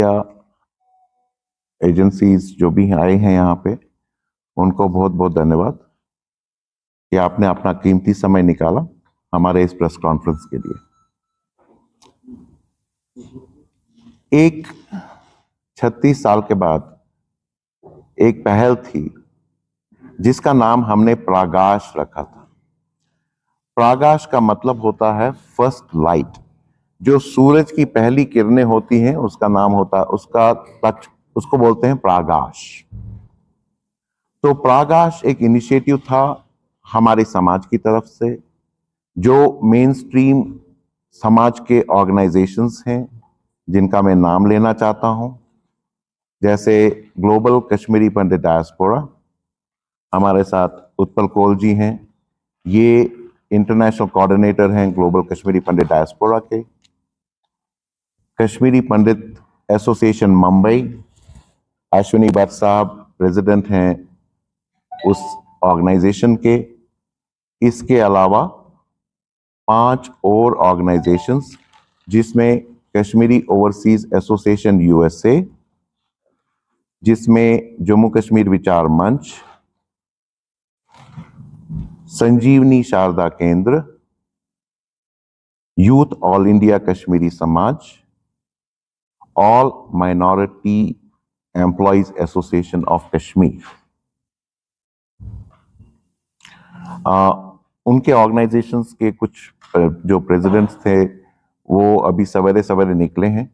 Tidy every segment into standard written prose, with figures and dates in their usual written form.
या एजेंसीज जो भी आए हैं यहाँ पे, उनको बहुत बहुत धन्यवाद कि आपने अपना कीमती समय निकाला हमारे इस प्रेस कॉन्फ्रेंस के लिए। एक 36 साल के बाद एक पहल थी जिसका नाम हमने प्रागाश रखा था। प्रागाश का मतलब होता है फर्स्ट लाइट। जो सूरज की पहली किरणें होती हैं उसका नाम होता है, उसको बोलते हैं प्रागाश। तो प्रागाश एक इनिशिएटिव था हमारे समाज की तरफ से, जो मेन स्ट्रीम समाज के ऑर्गेनाइजेशंस हैं जिनका मैं नाम लेना चाहता हूं, जैसे ग्लोबल कश्मीरी पंडित डायस्पोरा, हमारे साथ उत्पल कौल जी हैं, ये इंटरनेशनल कोऑर्डिनेटर हैं ग्लोबल कश्मीरी पंडित डायस्पोरा के। कश्मीरी पंडित एसोसिएशन मुंबई, अश्विनी भट्ट साहब प्रेसिडेंट हैं उस ऑर्गेनाइजेशन के। इसके अलावा 5 और ऑर्गेनाइजेशंस, जिसमें कश्मीरी ओवरसीज एसोसिएशन यूएसए, जिसमें जम्मू कश्मीर विचार मंच, संजीवनी शारदा केंद्र, यूथ ऑल इंडिया कश्मीरी समाज, all minority employees association of Kashmir. उनके ऑर्गेनाइजेशंस के कुछ जो प्रेसिडेंट्स थे वो अभी सवेरे सवेरे निकले हैं।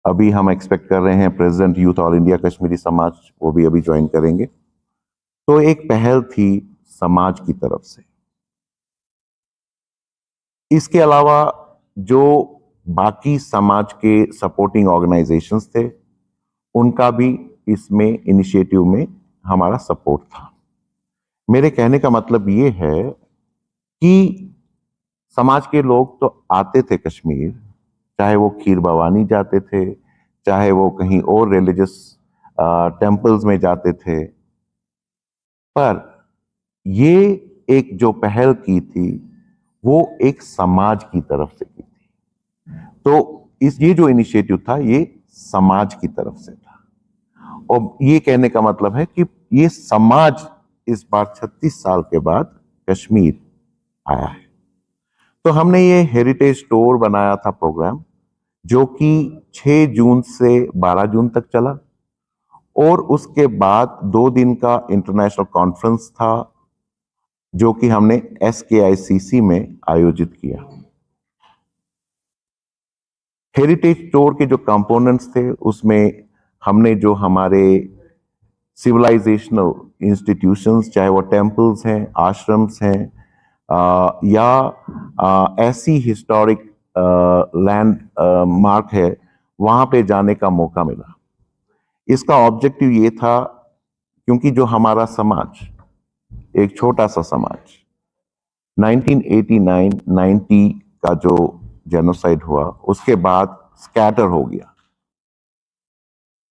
अभी हम एक्सपेक्ट कर रहे हैं president youth all India Kashmiri समाज, वो भी अभी ज्वाइन करेंगे। तो एक पहल थी समाज की तरफ से। इसके अलावा जो बाकी समाज के सपोर्टिंग ऑर्गेनाइजेशंस थे, उनका भी इसमें इनिशिएटिव में हमारा सपोर्ट था। मेरे कहने का मतलब ये है कि समाज के लोग तो आते थे कश्मीर, चाहे वो खीर भवानी जाते थे, चाहे वो कहीं और रिलीजियस टेम्पल्स में जाते थे, पर ये एक जो पहल की थी वो एक समाज की तरफ से की थी। तो ये जो इनिशिएटिव था ये समाज की तरफ से था, और ये कहने का मतलब है कि ये समाज इस बार 36 साल के बाद कश्मीर आया है। तो हमने ये हेरिटेज टूर बनाया था प्रोग्राम, जो कि 6 जून से 12 जून तक चला, और उसके बाद 2 दिन का इंटरनेशनल कॉन्फ्रेंस था जो कि हमने SKICC में आयोजित किया। हेरिटेज टूर के जो कंपोनेंट्स थे उसमें हमने जो हमारे सिविलाइजेशनल इंस्टीट्यूशंस, चाहे वो टेम्पल्स हैं, आश्रम्स हैं, या ऐसी हिस्टोरिक लैंड मार्क है, वहां पे जाने का मौका मिला। इसका ऑब्जेक्टिव ये था, क्योंकि जो हमारा समाज एक छोटा सा समाज 1989-90 का जो जेनोसाइड हुआ उसके बाद स्कैटर हो गया,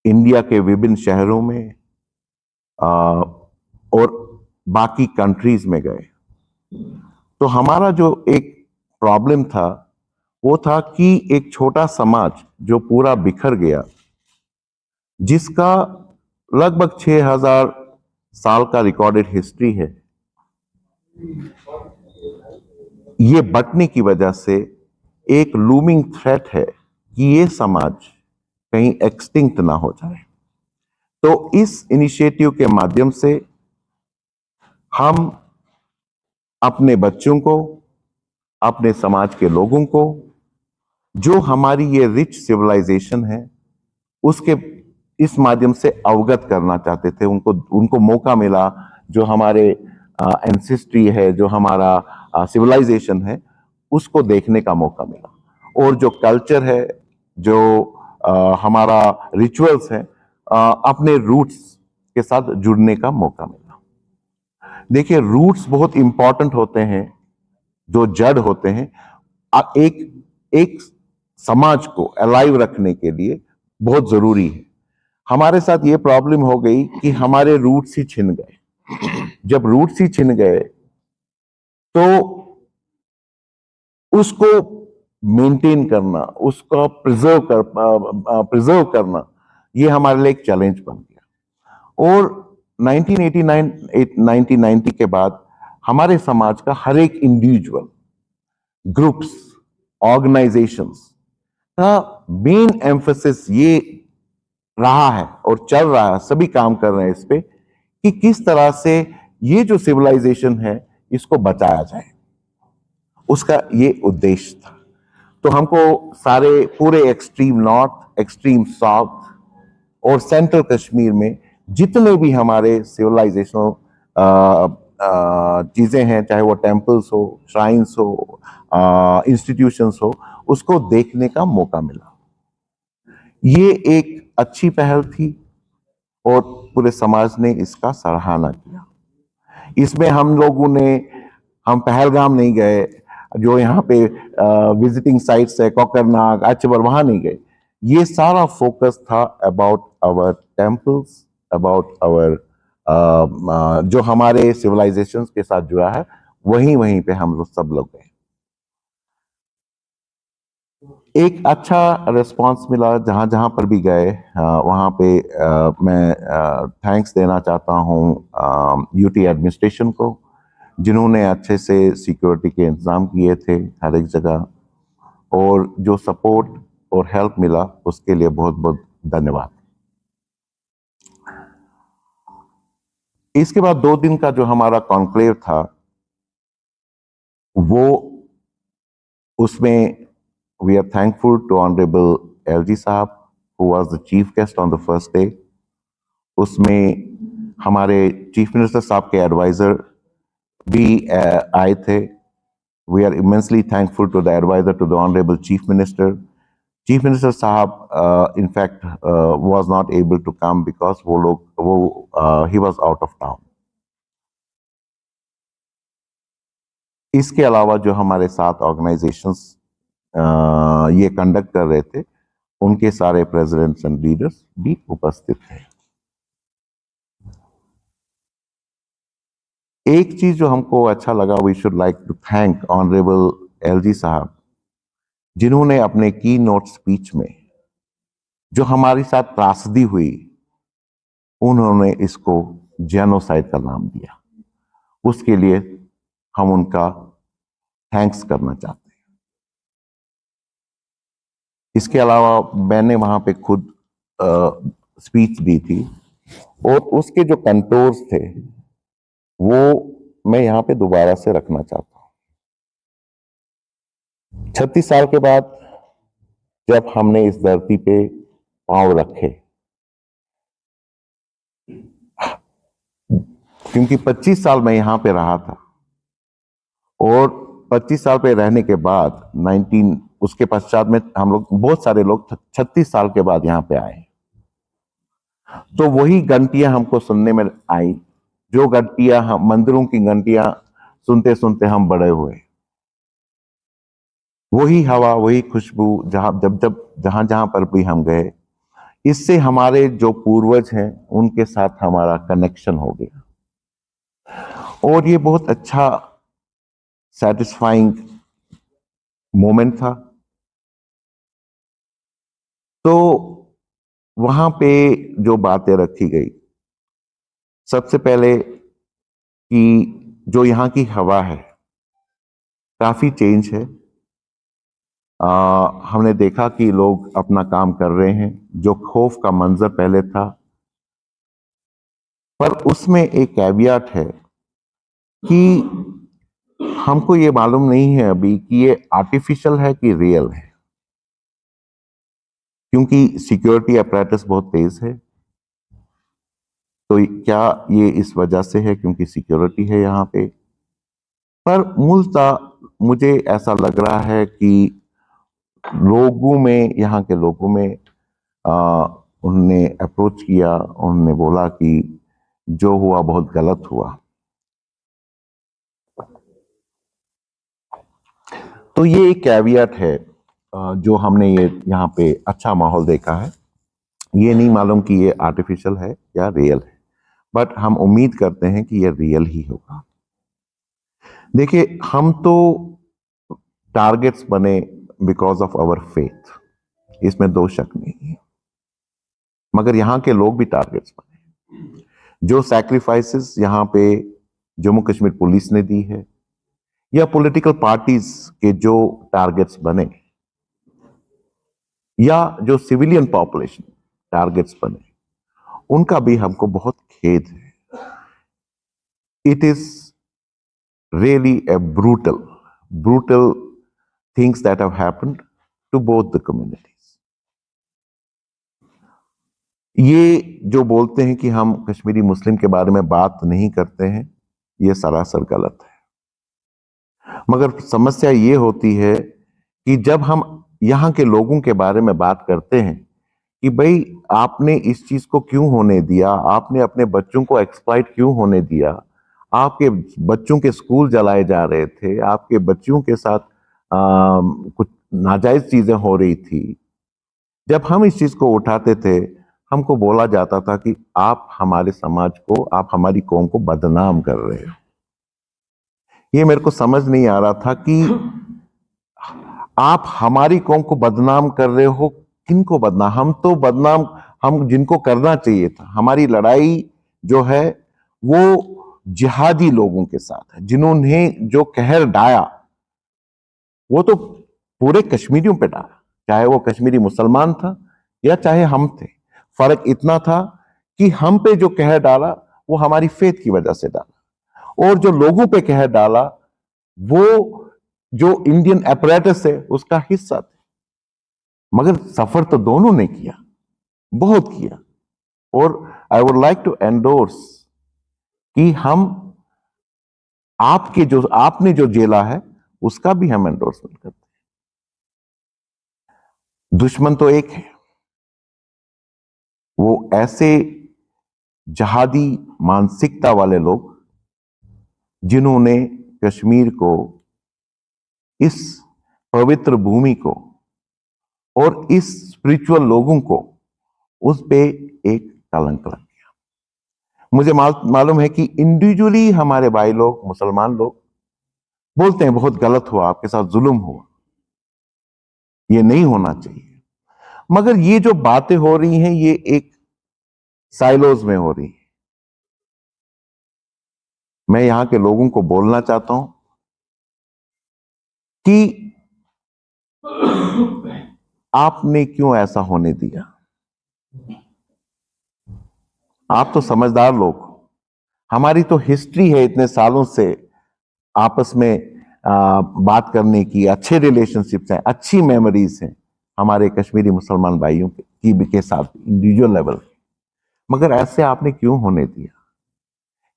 इंडिया के विभिन्न शहरों में और बाकी कंट्रीज में गए। तो हमारा जो एक प्रॉब्लम था वो था कि एक छोटा समाज जो पूरा बिखर गया, जिसका लगभग 6000 साल का रिकॉर्डेड हिस्ट्री है, ये बंटने की वजह से एक लूमिंग थ्रेट है कि ये समाज कहीं एक्सटिंक्ट ना हो जाए। तो इस इनिशिएटिव के माध्यम से हम अपने बच्चों को, अपने समाज के लोगों को, जो हमारी ये रिच सिविलाइजेशन है उसके इस माध्यम से अवगत करना चाहते थे। उनको मौका मिला, जो हमारे एंसेस्ट्री है, जो हमारा सिविलाइजेशन है, उसको देखने का मौका मिला, और जो कल्चर है, जो हमारा रिचुअल्स है, अपने रूट्स के साथ जुड़ने का मौका मिला। देखिए, रूट्स बहुत इंपॉर्टेंट होते हैं, जो जड़ होते हैं, एक समाज को अलाइव रखने के लिए बहुत जरूरी है। हमारे साथ ये प्रॉब्लम हो गई कि हमारे रूट्स ही छिन गए। जब रूट्स ही छिन गए तो उसको मेंटेन करना, उसको प्रिजर्व करना, ये हमारे लिए एक चैलेंज बन गया। और 1990 के बाद हमारे समाज का हर एक इंडिविजुअल, ग्रुप्स, ऑर्गेनाइजेशंस का मेन एम्फेसिस ये रहा है और चल रहा है, सभी काम कर रहे हैं इस पे कि किस तरह से ये जो सिविलाइजेशन है इसको बचाया जाए। उसका ये उद्देश्य था। तो हमको सारे पूरे एक्सट्रीम नॉर्थ, एक्सट्रीम साउथ और सेंट्रल कश्मीर में जितने भी हमारे सिविलाइजेशनल चीजें हैं, चाहे वो टेम्पल्स हो, श्राइन्स हो, इंस्टीट्यूशंस हो, उसको देखने का मौका मिला। ये एक अच्छी पहल थी और पूरे समाज ने इसका सराहना किया। इसमें हम पहलगाम नहीं गए, जो यहाँ पे विजिटिंग साइट्स है, कोकरनाग, अचबर, वहां नहीं गए। ये सारा फोकस था about our temples, about our जो हमारे सिविलाइजेशन के साथ जुड़ा है, वहीं पे हम लोग सब लोग गए। एक अच्छा रिस्पांस मिला जहां जहां पर भी गए, वहां पे मैं थैंक्स देना चाहता हूं यूटी एडमिनिस्ट्रेशन को, जिन्होंने अच्छे से सिक्योरिटी के इंतजाम किए थे हर एक जगह, और जो सपोर्ट और हेल्प मिला उसके लिए बहुत बहुत धन्यवाद। इसके बाद 2 दिन का जो हमारा कॉन्क्लेव था, वो उसमें we are thankful to honourable LG साहब who was the chief guest on the first day. उसमें हमारे चीफ मिनिस्टर साहब के एडवाइजर भी आए थे। We are immensely thankful to the advisor to the Honorable Chief Minister. Chief Minister Sahab, in fact, was not able to come because he was out of town. इसके अलावा जो हमारे साथ ऑर्गेनाइजेशंस ये कंडक्ट कर रहे थे, उनके सारे प्रेसिडेंट्स एंड लीडर्स भी उपस्थित थे। एक चीज जो हमको अच्छा लगा, we should like to thank honourable LG साहब, जिन्होंने अपने की नोट स्पीच में जो हमारे साथ त्रासदी हुई, उन्होंने इसको जेनोसाइड का नाम दिया। उसके लिए हम उनका थैंक्स करना चाहते हैं। इसके अलावा मैंने वहां पे खुद स्पीच दी थी, और उसके जो कंटोर्स थे वो मैं यहां पे दोबारा से रखना चाहता हूं। 36 साल के बाद जब हमने इस धरती पे पांव रखे, क्योंकि 25 साल मैं यहां पे रहा था, और 25 साल पे रहने के बाद उसके पश्चात में हम लोग, बहुत सारे लोग 36 साल के बाद यहां पे आए, तो वही घंटियां हमको सुनने में आई, जो घंटियां हम मंदिरों की घंटियां सुनते सुनते हम बड़े हुए। वही हवा, वही खुशबू, जहां जहां पर भी हम गए, इससे हमारे जो पूर्वज हैं उनके साथ हमारा कनेक्शन हो गया, और ये बहुत अच्छा सेटिस्फाइंग मोमेंट था। तो वहां पे जो बातें रखी गई, सबसे पहले कि जो यहाँ की हवा है काफी चेंज है। हमने देखा कि लोग अपना काम कर रहे हैं, जो खौफ का मंजर पहले था, पर उसमें एक कैवियट है कि हमको ये मालूम नहीं है अभी कि ये आर्टिफिशियल है कि रियल है, क्योंकि सिक्योरिटी अपैरेटस बहुत तेज है। तो क्या ये इस वजह से है क्योंकि सिक्योरिटी है यहाँ पे? पर मूलतः मुझे ऐसा लग रहा है कि लोगों में, यहाँ के लोगों में उन्होंने अप्रोच किया, उन्होंने बोला कि जो हुआ बहुत गलत हुआ। तो ये एक कैवियट है जो हमने ये यहाँ पे अच्छा माहौल देखा है। ये नहीं मालूम कि ये आर्टिफिशियल है या रियल है, बट हम उम्मीद करते हैं कि ये रियल ही होगा। देखिए, हम तो टारगेट्स बने बिकॉज ऑफ आवर फेथ, इसमें दो शक नहीं है। मगर यहां के लोग भी टारगेट्स बने। जो सैक्रिफाइसेस यहां पे जम्मू कश्मीर पुलिस ने दी है या पॉलिटिकल पार्टीज के जो टारगेट्स बने या जो सिविलियन पॉपुलेशन टारगेट्स बने, उनका भी हमको बहुत खेद है। It is really a brutal things that have happened to both the communities. ये जो बोलते हैं कि हम कश्मीरी मुस्लिम के बारे में बात नहीं करते हैं, ये सरासर गलत है। मगर समस्या ये होती है कि जब हम यहां के लोगों के बारे में बात करते हैं कि भाई आपने इस चीज को क्यों होने दिया, आपने अपने बच्चों को एक्सप्लॉइट क्यों होने दिया, आपके बच्चों के स्कूल जलाए जा रहे थे, आपके बच्चों के साथ कुछ नाजायज चीजें हो रही थी। जब हम इस चीज को उठाते थे, हमको बोला जाता था कि आप हमारे समाज को, आप हमारी कौम को बदनाम कर रहे हो। ये मेरे को समझ नहीं आ रहा था कि आप हमारी कौम को बदनाम कर रहे हो, किनको बदनाम? हम तो बदनाम हम जिनको करना चाहिए था। हमारी लड़ाई जो है वो जिहादी लोगों के साथ है, जिन्होंने जो कहर डाया वो तो पूरे कश्मीरियों पे डाला, चाहे वो कश्मीरी मुसलमान था या चाहे हम थे। फर्क इतना था कि हम पे जो कहर डाला वो हमारी फेथ की वजह से डाला, और जो लोगों पे कहर डाला वो जो इंडियन अपरेटस है उसका हिस्सा थे। मगर सफर तो दोनों ने किया, बहुत किया। और I would like to endorse कि हम आपने जो झेला है उसका भी हम एंडोर्समेंट करते हैं। दुश्मन तो एक है, वो ऐसे जहादी मानसिकता वाले लोग जिन्होंने कश्मीर को, इस पवित्र भूमि को और इस स्पिरिचुअल लोगों को, उस पे एक कलंक लग गया। मुझे मालूम है कि इंडिविजुअली हमारे भाई लोग, मुसलमान लोग बोलते हैं बहुत गलत हुआ, आपके साथ जुल्म हुआ, ये नहीं होना चाहिए। मगर ये जो बातें हो रही हैं ये एक साइलोज में हो रही है। मैं यहां के लोगों को बोलना चाहता हूं कि आपने क्यों ऐसा होने दिया? आप तो समझदार लोग हो। हमारी तो हिस्ट्री है इतने सालों से आपस में बात करने की, अच्छे रिलेशनशिप्स हैं, अच्छी मेमोरीज हैं हमारे कश्मीरी मुसलमान भाइयों के साथ इंडिविजुअल लेवल। मगर ऐसे आपने क्यों होने दिया?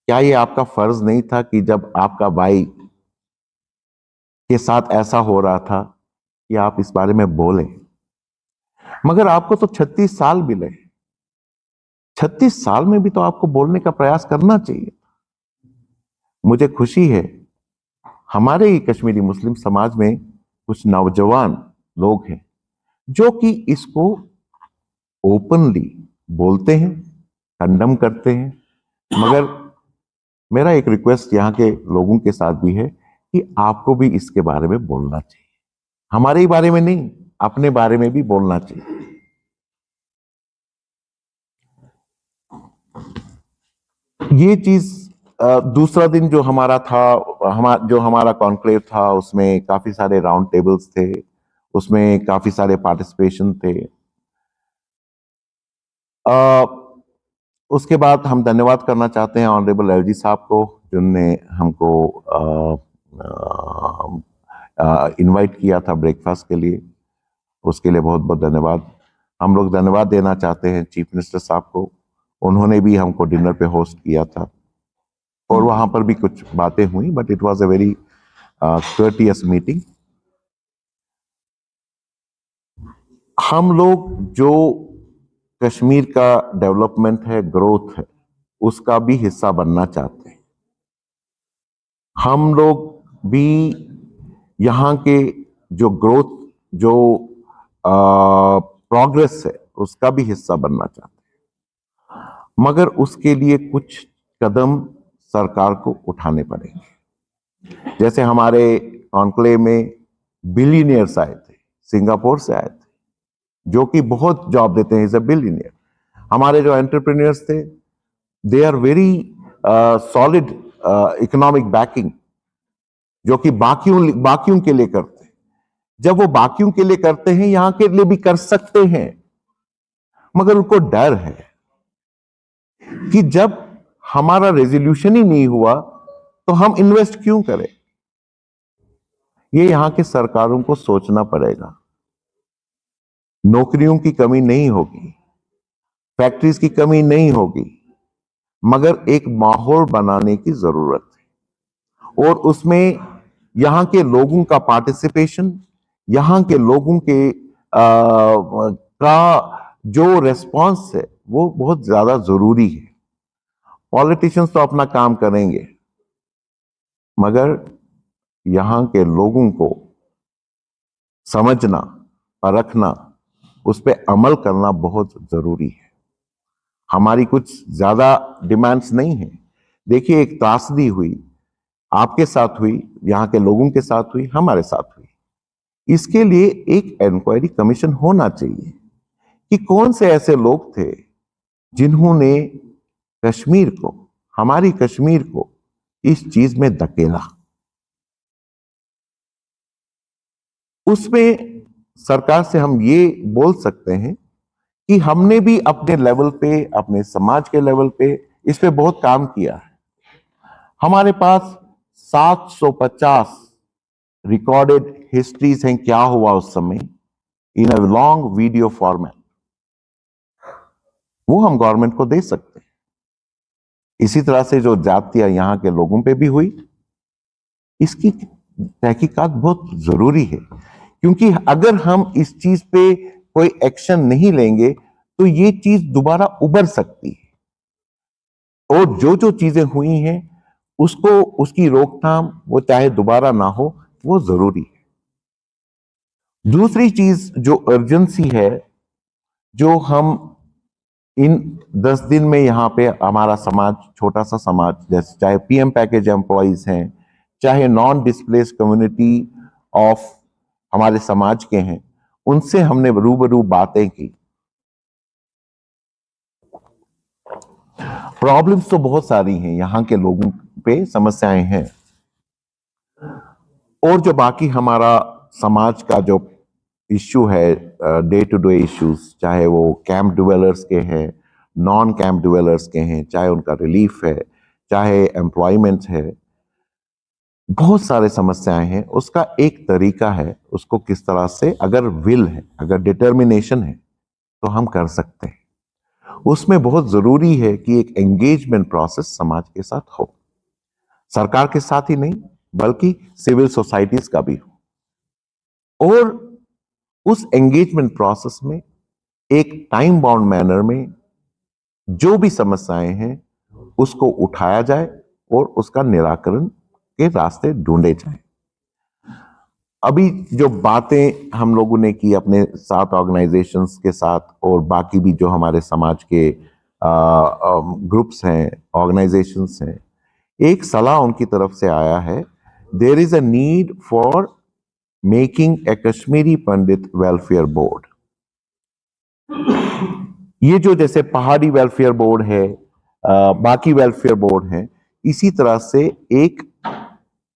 क्या ये आपका फर्ज नहीं था कि जब आपका भाई के साथ ऐसा हो रहा था कि आप इस बारे में बोलें? मगर आपको तो 36 साल मिले, 36 साल में भी तो आपको बोलने का प्रयास करना चाहिए। मुझे खुशी है हमारे ही कश्मीरी मुस्लिम समाज में कुछ नौजवान लोग हैं जो कि इसको ओपनली बोलते हैं, कंडम करते हैं। मगर मेरा एक रिक्वेस्ट यहां के लोगों के साथ भी है कि आपको भी इसके बारे में बोलना चाहिए। हमारे ही बारे में नहीं, अपने बारे में भी बोलना चाहिए। ये चीज दूसरा दिन जो हमारा था, जो हमारा कॉन्क्लेव था, उसमें काफी सारे राउंड टेबल्स थे, उसमें काफी सारे पार्टिसिपेशन थे। उसके बाद हम धन्यवाद करना चाहते हैं ऑनरेबल एलजी साहब को, जिनने हमको इनवाइट किया था ब्रेकफास्ट के लिए। उसके लिए बहुत बहुत धन्यवाद। हम लोग धन्यवाद देना चाहते हैं चीफ मिनिस्टर साहब को, उन्होंने भी हमको डिनर पे होस्ट किया था और वहां पर भी कुछ बातें हुई, but it was a very courteous meeting. हम लोग जो कश्मीर का डेवलपमेंट है, ग्रोथ है, उसका भी हिस्सा बनना चाहते हैं। हम लोग भी यहाँ के जो ग्रोथ, जो प्रोग्रेस है, उसका भी हिस्सा बनना चाहते हैं। मगर उसके लिए कुछ कदम सरकार को उठाने पड़ेंगे। जैसे हमारे कॉन्क्लेव में बिलियनियर्स आए थे, सिंगापुर से आए थे, जो कि बहुत जॉब देते हैं, इज अ बिलियनियर। हमारे जो एंटरप्रेन्योर्स थे, they are very solid economic backing, जो कि बाकियों के लिए करते हैं। जब वो बाकियों के लिए करते हैं, यहां के लिए भी कर सकते हैं, मगर उनको डर है कि जब हमारा रेजोल्यूशन ही नहीं हुआ तो हम इन्वेस्ट क्यों करें। ये यहां की सरकारों को सोचना पड़ेगा। नौकरियों की कमी नहीं होगी, फैक्ट्रीज की कमी नहीं होगी, मगर एक माहौल बनाने की जरूरत है, और उसमें यहां के लोगों का पार्टिसिपेशन, यहां के लोगों के का जो रेस्पॉन्स है वो बहुत ज्यादा जरूरी है। पॉलिटिशियंस तो अपना काम करेंगे, मगर यहां के लोगों को समझना, परखना, उस पर अमल करना बहुत जरूरी है। हमारी कुछ ज्यादा डिमांड्स नहीं है। देखिए, एक त्रासदी हुई, आपके साथ हुई, यहां के लोगों के साथ हुई, हमारे साथ हुई। इसके लिए एक इंक्वायरी कमीशन होना चाहिए कि कौन से ऐसे लोग थे जिन्होंने कश्मीर को, हमारी कश्मीर को इस चीज में धकेला। उसमें सरकार से हम ये बोल सकते हैं कि हमने भी अपने लेवल पे, अपने समाज के लेवल पे इस पे बहुत काम किया है। हमारे पास 750 रिकॉर्डेड हिस्ट्रीज हैं, क्या हुआ उस समय, इन अ लॉन्ग वीडियो फॉर्मेट। वो हम गवर्नमेंट को दे सकते हैं। इसी तरह से जो जातियां यहां के लोगों पे भी हुई, इसकी तहकीकात बहुत जरूरी है, क्योंकि अगर हम इस चीज पे कोई एक्शन नहीं लेंगे तो ये चीज दोबारा उभर सकती है, और जो जो चीजें हुई हैं उसको, उसकी रोकथाम, वो चाहे दोबारा ना हो, वो जरूरी है। दूसरी चीज जो अर्जेंसी है, जो हम इन 10 दिन में यहां पे हमारा समाज, छोटा सा समाज, जैसे चाहे पीएम पैकेज एम्प्लॉइज हैं, चाहे नॉन डिस्प्लेस्ड कम्युनिटी ऑफ हमारे समाज के हैं, उनसे हमने रूबरू बातें की। प्रॉब्लम्स तो बहुत सारी हैं, यहां के लोगों पे समस्याएं हैं, और जो बाकी हमारा समाज का जो इश्यू है, डे टू डे इश्यूज, चाहे वो कैंप डिवेलर्स के हैं, नॉन कैंप डिवेलर्स के हैं, चाहे उनका रिलीफ है, चाहे एम्प्लॉयमेंट है, बहुत सारे समस्याएं हैं। उसका एक तरीका है, उसको किस तरह से, अगर विल है, अगर डिटर्मिनेशन है, तो हम कर सकते हैं। उसमें बहुत जरूरी है कि एक एंगेजमेंट प्रोसेस समाज के साथ हो, सरकार के साथ ही नहीं बल्कि सिविल सोसाइटीज का भी हो, और उस एंगेजमेंट प्रोसेस में एक टाइम बाउंड मैनर में जो भी समस्याएं हैं उसको उठाया जाए और उसका निराकरण के रास्ते ढूंढे जाएं। अभी जो बातें हम लोगों ने की अपने साथ ऑर्गेनाइजेशंस के साथ, और बाकी भी जो हमारे समाज के ग्रुप्स हैं, ऑर्गेनाइजेशंस हैं, एक सलाह उनकी तरफ से आया है, there is a need for making a Kashmiri Pandit welfare board. ये जो जैसे पहाड़ी वेलफेयर बोर्ड है, बाकी वेलफेयर बोर्ड है, इसी तरह से एक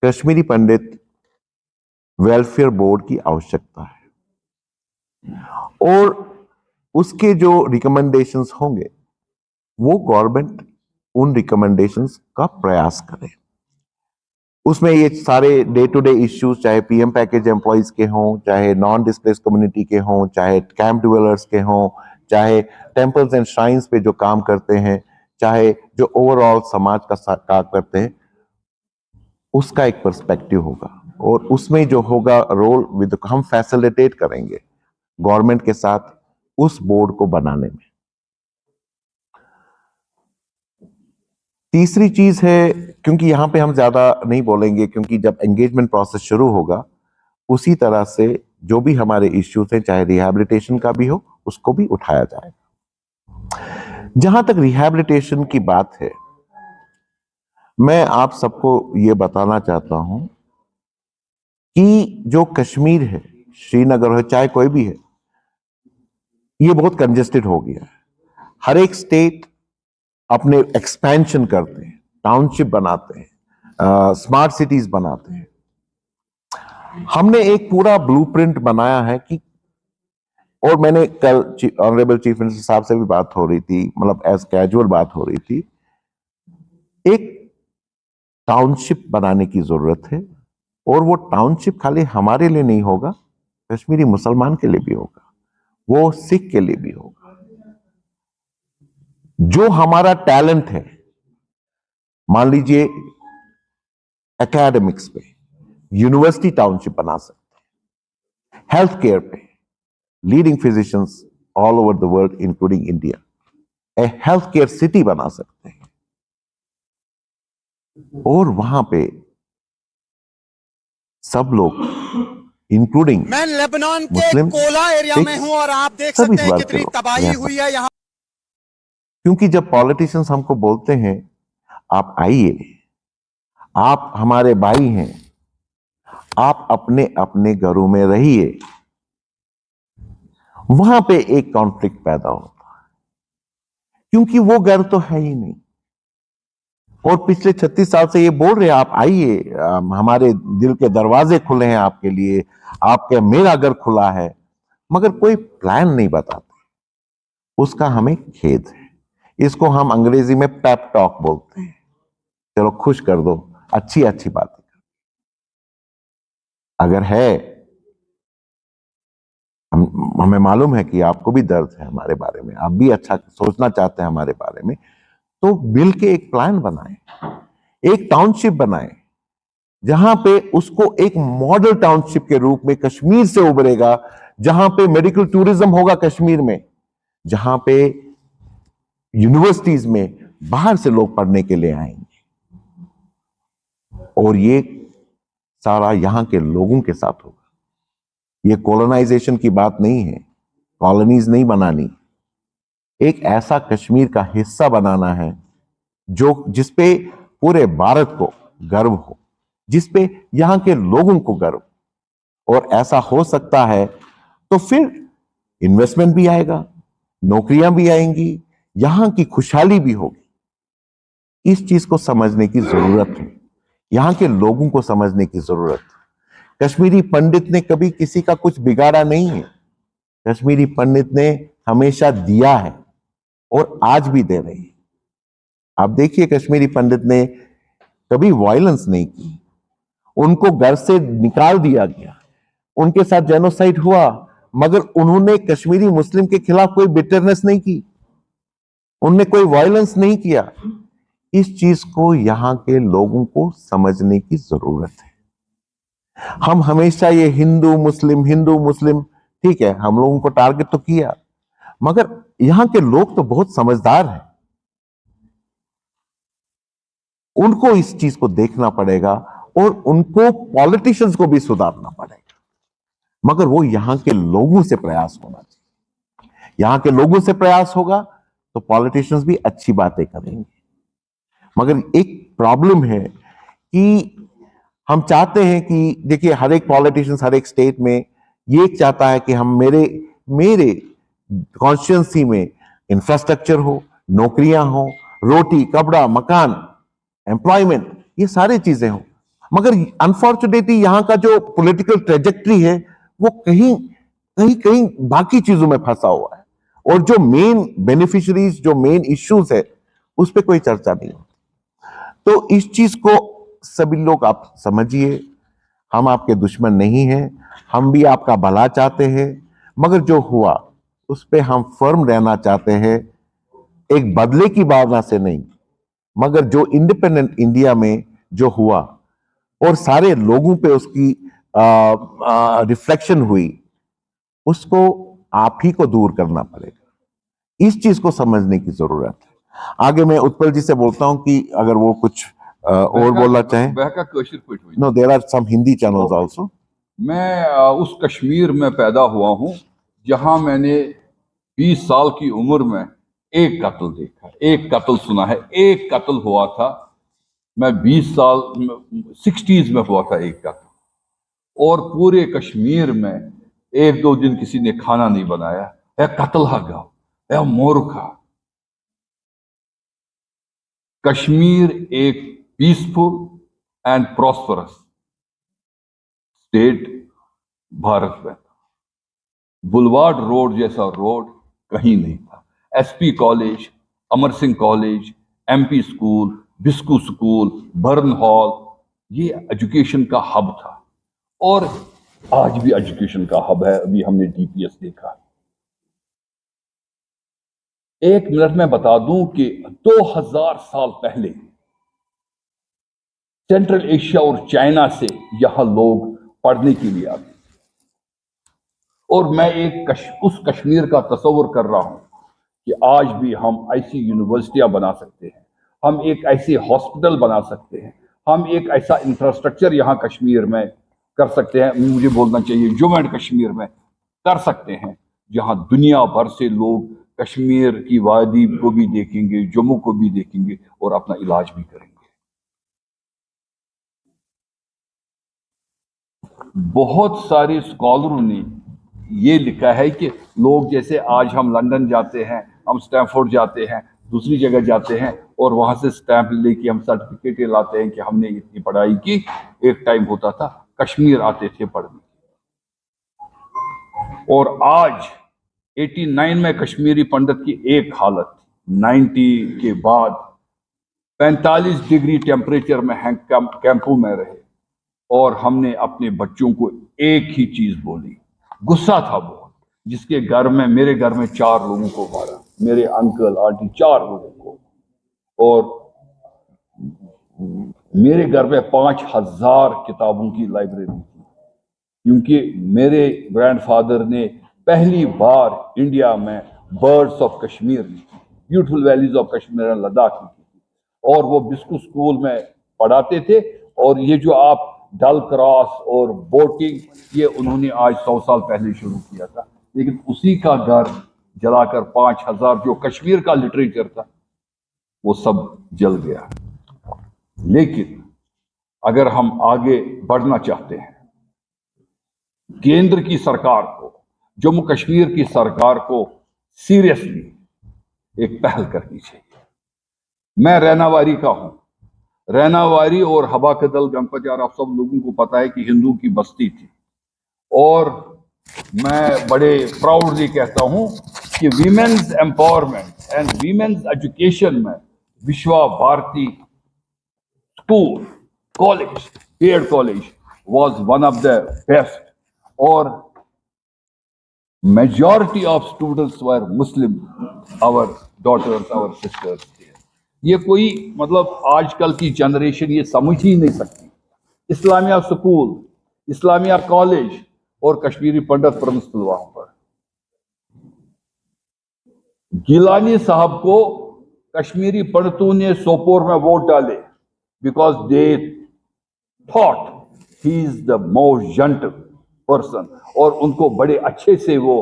कश्मीरी पंडित वेलफेयर बोर्ड की आवश्यकता है, और उसके जो रिकमेंडेशंस होंगे वो गवर्नमेंट उन रिकमेंडेशंस का प्रयास करे। उसमें ये सारे डे टू डे इश्यूज, चाहे पीएम पैकेज एम्प्लॉइज के हों, चाहे नॉन डिस्प्लेस्ड कम्युनिटी के हों, चाहे कैंप डिवेलर्स के हों, चाहे टेम्पल्स एंड श्राइन्स पे जो काम करते हैं, चाहे जो ओवरऑल समाज का काम करते हैं, उसका एक पर्सपेक्टिव होगा, और उसमें जो होगा रोल विद, हम फैसिलिटेट करेंगे गवर्नमेंट के साथ उस बोर्ड को बनाने में। तीसरी चीज है, क्योंकि यहां पे हम ज्यादा नहीं बोलेंगे, क्योंकि जब एंगेजमेंट प्रोसेस शुरू होगा उसी तरह से जो भी हमारे इश्यूज हैं, चाहे रिहैबिलिटेशन का भी हो, उसको भी उठाया जाएगा। जहां तक रिहैबिलिटेशन की बात है, मैं आप सबको ये बताना चाहता हूं कि जो कश्मीर है, श्रीनगर हो, चाहे कोई भी है, ये बहुत कंजेस्टेड हो गया है। हर एक स्टेट अपने एक्सपेंशन करते हैं, टाउनशिप बनाते हैं, स्मार्ट सिटीज बनाते हैं। हमने एक पूरा ब्लूप्रिंट बनाया है कि, और मैंने कल ऑनरेबल चीफ मिनिस्टर साहब से भी बात हो रही थी, मतलब एज कैजुअल बात हो रही थी, एक टाउनशिप बनाने की जरूरत है। और वो टाउनशिप खाली हमारे लिए नहीं होगा, कश्मीरी मुसलमान के लिए भी होगा, वो सिख के लिए भी होगा। जो हमारा टैलेंट है, मान लीजिए एकेडमिक्स पे यूनिवर्सिटी टाउनशिप बना सकते हैं, हेल्थ केयर पे leading physicians all over the world including India, A health care city बना सकते हैं। और वहां पे सब लोग इंक्लूडिंग मैं लेबनान के मुस्लिम, कोला एरिया में हूं और आप देख सब इस सकते हैं बात के कितनी लोग तबाही रह हुई है यहाँ। क्योंकि जब पॉलिटिशियंस हमको बोलते हैं आप आइए, आप हमारे भाई हैं, आप अपने अपने घरों में रहिए, वहां पे एक कॉन्फ्लिक्ट पैदा होता है, क्योंकि वो घर तो है ही नहीं। और पिछले 36 साल से ये बोल रहे हैं आप आइए, हमारे दिल के दरवाजे खुले हैं आपके लिए, आपके मेरा घर खुला है, मगर कोई प्लान नहीं बताते। उसका हमें खेद है। इसको हम अंग्रेजी में पेप टॉक बोलते हैं, चलो खुश कर दो, अच्छी अच्छी बातें अगर है। हमें मालूम है कि आपको भी दर्द है हमारे बारे में, आप भी अच्छा सोचना चाहते हैं हमारे बारे में, तो मिल के एक प्लान बनाएं, एक टाउनशिप बनाएं, जहां पे उसको एक मॉडल टाउनशिप के रूप में कश्मीर से उभरेगा, जहां पे मेडिकल टूरिज्म होगा कश्मीर में, जहां पे यूनिवर्सिटीज में बाहर से लोग पढ़ने के लिए आएंगे। और ये सारा यहां के लोगों के साथ होगा। ये कॉलोनाइजेशन की बात नहीं है, कॉलोनीज नहीं बनानी, एक ऐसा कश्मीर का हिस्सा बनाना है जो जिसपे पूरे भारत को गर्व हो, जिसपे यहां के लोगों को गर्व। और ऐसा हो सकता है तो फिर इन्वेस्टमेंट भी आएगा, नौकरियां भी आएंगी, यहां की खुशहाली भी होगी। इस चीज को समझने की जरूरत है, यहां के लोगों को समझने की जरूरत है। कश्मीरी पंडित ने कभी किसी का कुछ बिगाड़ा नहीं है। कश्मीरी पंडित ने हमेशा दिया है और आज भी दे रहे हैं। आप देखिए, कश्मीरी पंडित ने कभी वायलेंस नहीं की, उनको घर से निकाल दिया गया, उनके साथ जेनोसाइड हुआ, मगर उन्होंने कश्मीरी मुस्लिम के खिलाफ कोई बिटरनेस नहीं की, उन्होंने कोई वायलेंस नहीं किया। इस चीज को यहां के लोगों को समझने की जरूरत है। हम हमेशा ये हिंदू मुस्लिम, ठीक है, हम लोगों को टारगेट तो किया, मगर यहां के लोग तो बहुत समझदार हैं, उनको इस चीज को देखना पड़ेगा और उनको पॉलिटिशियंस को भी सुधारना पड़ेगा। मगर वो यहां के लोगों से प्रयास होना चाहिए। यहां के लोगों से प्रयास होगा तो पॉलिटिशियंस भी अच्छी बातें करेंगे। मगर एक प्रॉब्लम है कि हम चाहते हैं कि, देखिए, हर एक पॉलिटिशियंस हर एक स्टेट में ये चाहता है कि हम मेरे कॉन्स्टिट्यूंसी में इंफ्रास्ट्रक्चर हो, नौकरियां हो, रोटी कपड़ा मकान एम्प्लॉयमेंट, ये सारी चीजें हो। मगर अनफॉर्चुनेटली यहां का जो पॉलिटिकल ट्रेजेक्ट्री है वो कहीं कहीं कहीं बाकी चीजों में फंसा हुआ है, और जो मेन बेनिफिशियरीज, जो मेन इश्यूज है, उस पर कोई चर्चा नहीं होती। तो इस चीज को सभी लोग आप समझिए, हम आपके दुश्मन नहीं हैं, हम भी आपका भला चाहते हैं, मगर जो हुआ उस पर हम फर्म रहना चाहते हैं, एक बदले की भावना से नहीं, मगर जो इंडिपेंडेंट इंडिया में जो हुआ और सारे लोगों पे उसकी रिफ्लेक्शन हुई, उसको आप ही को दूर करना पड़ेगा। इस चीज को समझने की जरूरत है। आगे मैं उत्पल जी से बोलता हूं कि अगर वो कुछ और बोलना चाहें। No, there are some Hindi channels also. मैं उस कश्मीर में पैदा हुआ हूं जहां मैंने 20 साल की उम्र में एक कत्ल देखा, एक कत्ल सुना है, एक कत्ल हुआ था। मैं 20 साल 60s में हुआ था एक कत्ल, और पूरे कश्मीर में एक दो दिन किसी ने खाना नहीं बनाया, है कत्ल हा गाँव, है मूर्खा। कश्मीर एक peaceful and prosperous state Bharat में था। बुलवार्ड रोड जैसा रोड कहीं नहीं था। SP college, Amar Singh college, MP school, Biscoe school, Burn Hall, ये एजुकेशन का हब था और आज भी एजुकेशन का हब है। अभी हमने डीपीएस देखा। एक मिनट में बता दूं कि 2000 साल पहले सेंट्रल एशिया और चाइना से यहां लोग पढ़ने के लिए आते और मैं उस कश्मीर का तस्वर कर रहा हूं कि आज भी हम ऐसी यूनिवर्सिटियां बना सकते हैं, हम एक ऐसे हॉस्पिटल बना सकते हैं, हम एक ऐसा इंफ्रास्ट्रक्चर यहां कश्मीर में कर सकते हैं, मुझे बोलना चाहिए जम्मू एंड कश्मीर में कर सकते हैं, जहां दुनिया भर से लोग कश्मीर की वादी को भी देखेंगे, जम्मू को भी देखेंगे और अपना इलाज भी करेंगे। बहुत सारे स्कॉलरों ने ये लिखा है कि लोग जैसे आज हम लंदन जाते हैं, हम स्टैनफोर्ड जाते हैं, दूसरी जगह जाते हैं और वहां से स्टैंप लेके हम सर्टिफिकेट लाते हैं कि हमने इतनी पढ़ाई की। एक टाइम होता था कश्मीर आते थे पढ़ने और आज 89 में कश्मीरी पंडित की एक हालत, 90 के बाद 45 डिग्री टेम्परेचर में कैंपों में रहे और हमने अपने बच्चों को एक ही चीज बोली। गुस्सा था बहुत, जिसके घर में, मेरे घर में 4 लोगों को मारा, मेरे अंकल आंटी 4 लोगों को, और मेरे घर में 5000 किताबों की लाइब्रेरी थी, क्योंकि मेरे ग्रैंडफादर ने पहली बार इंडिया में बर्ड्स ऑफ कश्मीर लिखी, beautiful valleys of Kashmir and Ladakh लिखी थी और वो बिस्कू स्कूल में पढ़ाते थे। और ये जो आप डल क्रॉस और बोटिंग, ये उन्होंने आज 100 साल पहले शुरू किया था, लेकिन उसी का घर जलाकर 5000 जो कश्मीर का लिटरेचर था वो सब जल गया। लेकिन अगर हम आगे बढ़ना चाहते हैं, केंद्र की सरकार को, जम्मू कश्मीर की सरकार को सीरियसली एक पहल करनी चाहिए। मैं रैनावारी का हूं। रैनावारी और हबाकदल गणपचार, आप सब लोगों को पता है कि हिंदू की बस्ती थी और मैं बड़े प्राउडली कहता हूं कि women's empowerment and women's education में विश्वा भारती स्कूल, कॉलेज, पेड college was one of the best और majority of students were Muslim, our daughters, our sisters. ये कोई मतलब आजकल की जनरेशन ये समझ ही नहीं सकती। इस्लामिया स्कूल, इस्लामिया कॉलेज और कश्मीरी पंडित प्रिंसिपल वहां पर। गिलानी साहब को कश्मीरी पंडितों ने सोपोर में वोट डाले because they thought he is the most gentle person और उनको बड़े अच्छे से वो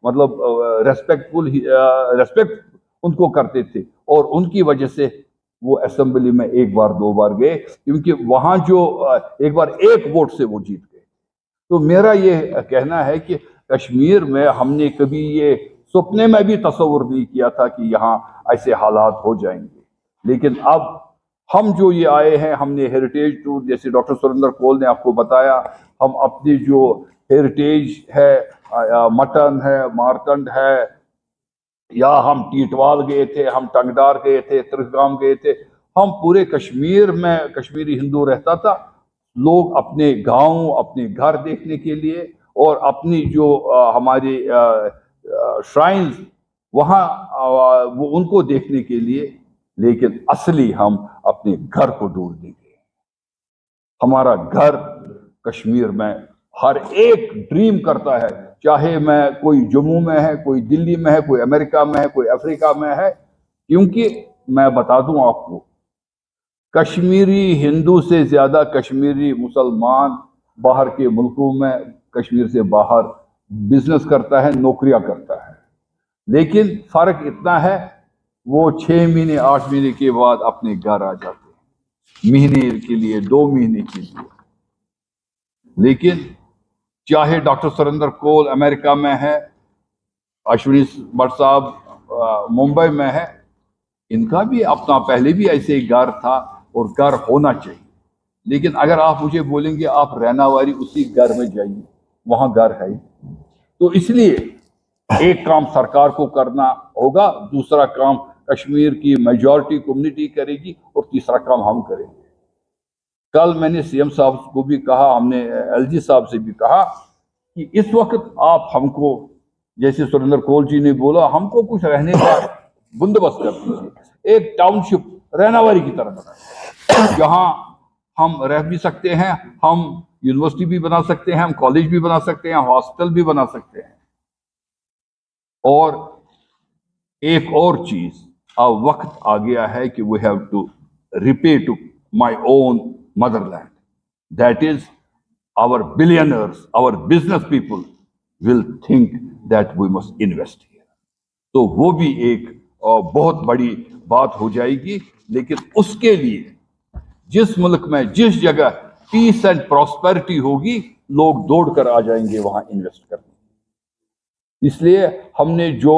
मतलब रेस्पेक्ट उनको करते थे और उनकी वजह से वो असेंबली में 1 बार 2 बार गए, क्योंकि वहां जो एक बार 1 वोट से वो जीत गए। तो मेरा ये कहना है कि कश्मीर में हमने कभी ये सपने में भी तस्वुर नहीं किया था कि यहाँ ऐसे हालात हो जाएंगे, लेकिन अब हम जो ये आए हैं, हमने हेरिटेज टूर, जैसे डॉक्टर सुरेंद्र कोल ने आपको बताया, हम अपनी जो हेरिटेज है, मटन है, मारकंड है, या हम टीटवाल गए थे, हम टंगडार गए थे, त्रिगाम गए थे, हम पूरे कश्मीर में कश्मीरी हिंदू रहता था। लोग अपने गांव, अपने घर देखने के लिए और अपनी जो हमारी श्राइन्स वहाँ वो उनको देखने के लिए, लेकिन असली हम अपने घर को ढूंढ देंगे। हमारा घर कश्मीर में हर एक ड्रीम करता है, चाहे मैं कोई जम्मू में है, कोई दिल्ली में है, कोई अमेरिका में है, कोई अफ्रीका में है, क्योंकि मैं बता दूं आपको, कश्मीरी हिंदू से ज्यादा कश्मीरी मुसलमान बाहर के मुल्कों में, कश्मीर से बाहर बिजनेस करता है, नौकरियां करता है, लेकिन फर्क इतना है वो 6 महीने 8 महीने के बाद अपने घर आ जाते हैं, महीने के लिए, 2 महीने के लिए। लेकिन चाहे डॉक्टर सुरेंद्र कोल अमेरिका में है, अश्विनी भट्ट साहब मुंबई में है, इनका भी अपना पहले भी ऐसे ही घर था और घर होना चाहिए। लेकिन अगर आप मुझे बोलेंगे आप रहना वाली उसी घर में जाइए, वहां घर है। तो इसलिए एक काम सरकार को करना होगा, दूसरा काम कश्मीर की मेजॉरिटी कम्युनिटी करेगी और तीसरा काम हम करेंगे। कल मैंने सीएम साहब को भी कहा, हमने एलजी साहब से भी कहा कि इस वक्त आप हमको, जैसे सुरेंद्र कोल जी ने बोला, हमको कुछ रहने का बंदोबस्त कर दीजिए, एक टाउनशिप रहनावारी की तरह बनाए, जहां हम रह भी सकते हैं, हम यूनिवर्सिटी भी बना सकते हैं, हम कॉलेज भी बना सकते हैं, हॉस्टल भी बना सकते हैं। और एक और चीज, अब वक्त आ गया है कि we have to repay to my own motherland, that is our billionaires, our business people will think that we must invest here. तो वो भी एक बहुत बड़ी बात हो जाएगी। लेकिन उसके लिए जिस मुल्क में, जिस जगह पीस एंड प्रॉस्पेरिटी होगी, लोग दौड़कर आ जाएंगे वहां इन्वेस्ट करने। इसलिए हमने जो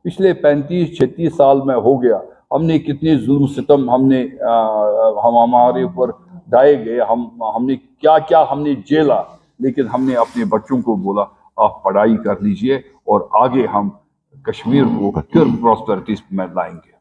पिछले 35-36 साल में हो गया, हमने कितने जुल्म सितम हम हमारे ऊपर ढाए गए, हमने क्या क्या हमने झेला, लेकिन हमने अपने बच्चों को बोला आप पढ़ाई कर लीजिए और आगे हम कश्मीर को फिर प्रॉस्पेरिटी में लाएंगे।